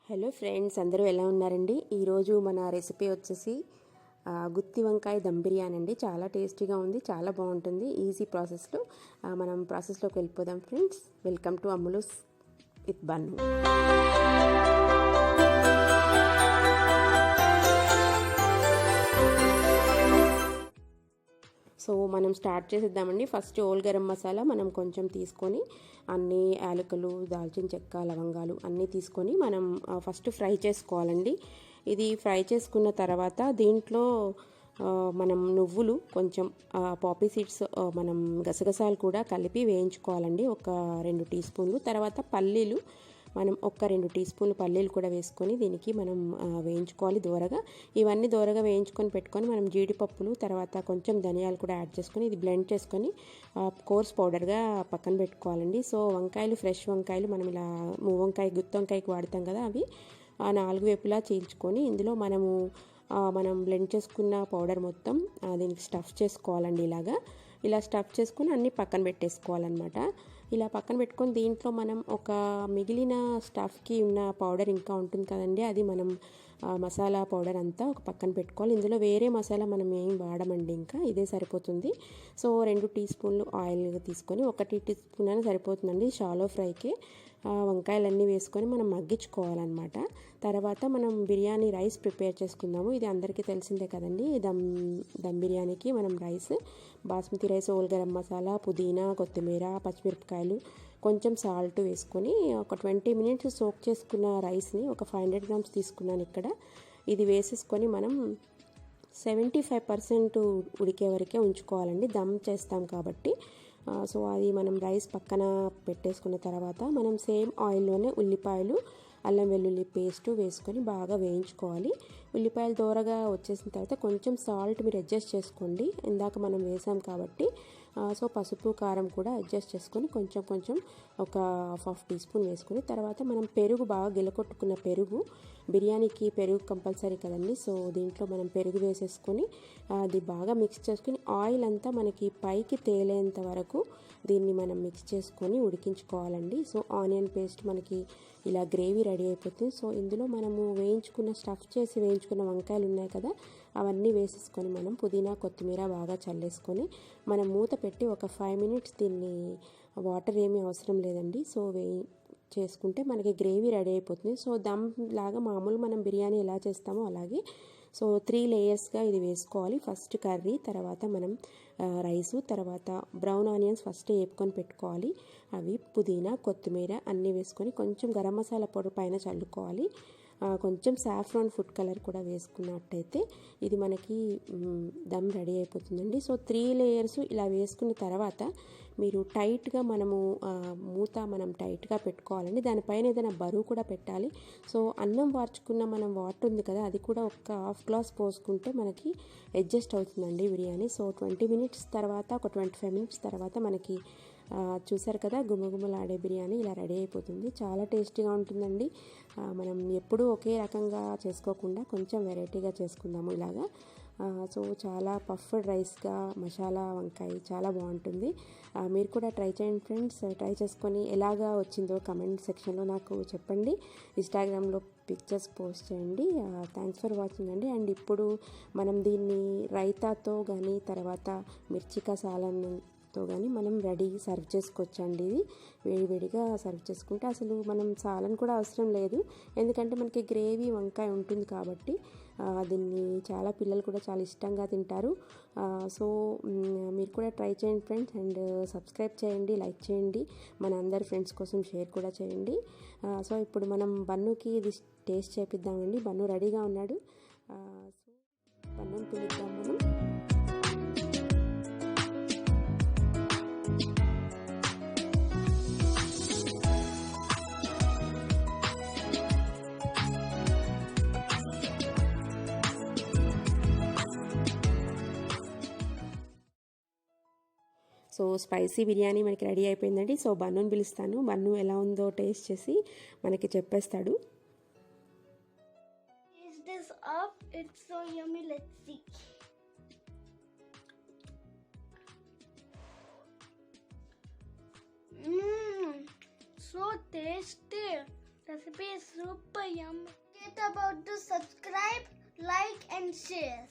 Hello friends, అందరూ ఎలా ఉన్నారండి? ఈరోజు మన రెసిపీ వచ్చేసి గుత్తి వంకాయ దమ్ బిర్యానీ అండి. చాలా టేస్టీగా ఉంది, చాలా బాగుంటుంది. ఈజీ ప్రాసెస్లో మనం ప్రాసెస్లోకి వెళ్ళిపోదాం friends. Welcome to Ammulu's with Bannu. So మనం స్టార్ట్ చేసేద్దామండి. ఫస్ట్ ఓల్ గరం మసాలా మనం కొంచెం తీసుకొని అన్ని యాలకులు, దాల్చిన చెక్క, లవంగాలు అన్నీ తీసుకొని మనం ఫస్ట్ ఫ్రై చేసుకోవాలండి. ఇది ఫ్రై చేసుకున్న తర్వాత దీంట్లో మనం నువ్వులు, కొంచెం పాపీ సీడ్స్, మనం గసగసాలు కూడా కలిపి వేయించుకోవాలండి. ఒక 2 టీ స్పూన్లు. తర్వాత పల్లీలు మనం ఒక 2 టీ స్పూన్లు పల్లీలు కూడా వేసుకొని దీనికి మనం వేయించుకోవాలి దోరగా. ఇవన్నీ దోరగా వేయించుకొని పెట్టుకొని మనం జీడిపప్పులు, తర్వాత కొంచెం ధనియాలు కూడా యాడ్ చేసుకొని ఇది బ్లెండ్ చేసుకొని కోర్స్ పౌడర్గా పక్కన పెట్టుకోవాలండి. సో వంకాయలు, ఫ్రెష్ వంకాయలు మనం ఇలా వంకాయ, గుత్తి వంకాయకి వాడతాం కదా, అవి 4 వైపులా చీల్చుకొని ఇందులో మనం బ్లెండ్ చేసుకున్న పౌడర్ మొత్తం దీనికి స్టఫ్ చేసుకోవాలండి. ఇలా స్టఫ్ చేసుకుని అన్నీ పక్కన పెట్టేసుకోవాలన్నమాట. ఇలా పక్కన పెట్టుకొని దీంట్లో మనం ఒక మిగిలిన స్టఫ్కి ఉన్న పౌడర్ ఇంకా ఉంటుంది కదండి, అది మనం మసాలా పౌడర్ అంతా ఒక పక్కన పెట్టుకోవాలి. ఇందులో వేరే మసాలా మనం ఏం వాడమండి, ఇంకా ఇదే సరిపోతుంది. సో 2 టీ స్పూన్లు ఆయిల్ తీసుకొని 1 టీ స్పూన్ అయినా సరిపోతుందండి. షాలో ఫ్రైకి వంకాయలన్నీ వేసుకొని మనం మగ్గించుకోవాలన్నమాట. తర్వాత మనం బిర్యానీ రైస్ ప్రిపేర్ చేసుకుందాము. ఇది అందరికీ తెలిసిందే కదండి. దమ్ బిర్యానీకి మనం rice, basmati rice, whole garam masala, పుదీనా, కొత్తిమీర, పచ్చిమిరపకాయలు, కొంచెం సాల్ట్ వేసుకొని ఒక 20 మినిట్స్ సోక్ చేసుకున్న రైస్ని ఒక 500 గ్రామ్స్ తీసుకున్నాను ఇక్కడ. ఇది వేసేసుకొని మనం 75% ఉడికే వరకే ఉంచుకోవాలండి, దమ్ చేస్తాం కాబట్టి. సో అది మనం రైస్ పక్కన పెట్టేసుకున్న తర్వాత మనం సేమ్ ఆయిల్లోనే ఉల్లిపాయలు, అల్లం వెల్లుల్లి పేస్ట్ వేసుకొని బాగా వేయించుకోవాలి. ఉల్లిపాయలు దోరగా వచ్చేసిన తర్వాత కొంచెం సాల్ట్ మీరు అడ్జస్ట్ చేసుకోండి, ఇందాక మనం వేసాం కాబట్టి. సో పసుపు, కారం కూడా అడ్జస్ట్ చేసుకొని కొంచెం ఒక హాఫ్ టీ స్పూన్ వేసుకొని, తర్వాత మనం పెరుగు, బాగా గిలకొట్టుకున్న పెరుగు, బిర్యానీకి పెరుగు కంపల్సరీ కదండి. సో దీంట్లో మనం పెరుగు వేసేసుకొని అది బాగా మిక్స్ చేసుకొని ఆయిల్ అంతా మనకి పైకి తేలేంత వరకు దీన్ని మనం మిక్స్ చేసుకొని ఉడికించుకోవాలండి. సో ఆనియన్ పేస్ట్ మనకి ఇలా గ్రేవీ రెడీ అయిపోతుంది. సో ఇందులో మనము స్టఫ్ చేసి వేయించుకున్న వంకాయలు ఉన్నాయి కదా, అవన్నీ వేసేసుకొని మనం పుదీనా, కొత్తిమీర బాగా చల్లేసుకొని మనం మూత పెట్టి ఒక 5 మినిట్స్ దీన్ని, వాటర్ ఏమీ అవసరం లేదండి. సో చేసుకుంటే మనకి గ్రేవీ రెడీ అయిపోతుంది. సో దమ్ లాగా మామూలు మనం బిర్యానీ ఎలా చేస్తామో అలాగే. సో 3 లేయర్స్గా ఇది వేసుకోవాలి. ఫస్ట్ కర్రీ, తర్వాత మనం రైసు, తర్వాత బ్రౌన్ ఆనియన్స్ ఫస్ట్ వేపుకొని పెట్టుకోవాలి. అవి పుదీనా, కొత్తిమీర అన్నీ వేసుకొని కొంచెం గరం మసాలా పౌడర్ పైన చల్లుకోవాలి. కొంచెం సాఫ్రాన్ ఫుడ్ కలర్ కూడా వేసుకున్నట్టయితే ఇది మనకి దమ్ రెడీ అయిపోతుందండి. సో 3 లేయర్స్ ఇలా వేసుకున్న తర్వాత మీరు టైట్గా మూత మనం టైట్గా పెట్టుకోవాలండి. దానిపైన ఏదైనా బరువు కూడా పెట్టాలి. సో అన్నం వార్చుకున్న మనం వాటర్ ఉంది కదా, అది కూడా ఒక హాఫ్ గ్లాస్ పోసుకుంటే మనకి అడ్జస్ట్ అవుతుందండి బిర్యానీ. సో 20 మినిట్స్ తర్వాత, ఒక 25 మినిట్స్ తర్వాత మనకి చూసారు కదా, గుమగుమలాడే బిర్యానీ ఇలా రెడీ అయిపోతుంది. చాలా టేస్టీగా ఉంటుందండి. మనం ఎప్పుడూ ఒకే రకంగా చేసుకోకుండా కొంచెం వెరైటీగా చేసుకుందాము ఇలాగా. సో చాలా పఫ్డ్ రైస్గా మసాలా వంకాయ చాలా బాగుంటుంది. మీరు కూడా ట్రై చేయండి ఫ్రెండ్స్. ట్రై చేసుకొని ఎలాగా వచ్చిందో కమెంట్ సెక్షన్లో నాకు చెప్పండి. ఇన్స్టాగ్రామ్లో పిక్చర్స్ పోస్ట్ చేయండి. థ్యాంక్స్ ఫర్ వాచింగ్ అండి. అండ్ ఇప్పుడు మనం దీన్ని రైతాతో కానీ, తర్వాత మిర్చికా సాలన్తో కానీ మనం సర్వ్ చేసుకోవచ్చండి. ఇది వేడివేడిగా సర్వ్ చేసుకుంటే అసలు మనం సాలన్ కూడా అవసరం లేదు, ఎందుకంటే మనకి గ్రేవీ వంకాయ ఉంటుంది కాబట్టి దీన్ని చాలా పిల్లలు కూడా చాలా ఇష్టంగా తింటారు. సో మీరు కూడా ట్రై చేయండి ఫ్రెండ్స్. అండ్ సబ్స్క్రైబ్ చేయండి, లైక్ చేయండి, మన అందరి ఫ్రెండ్స్ కోసం షేర్ కూడా చేయండి. సో ఇప్పుడు మనం బన్నుకి ఇది టేస్ట్ చేపిద్దామండి. బన్ను రెడీగా ఉన్నాడు. సో బన్నుని పిలుద్దాం మనం. సో స్పైసీ బిర్యానీ మనకి రెడీ అయిపోయిందండి. సో బన్నుని పిలుస్తాను. బన్ను ఎలా ఉందో టేస్ట్ చేసి మనకి చెప్పేస్తాడు. It's so yummy. Let's see. So tasty. Recipe is super yummy. Get about to subscribe, like and share.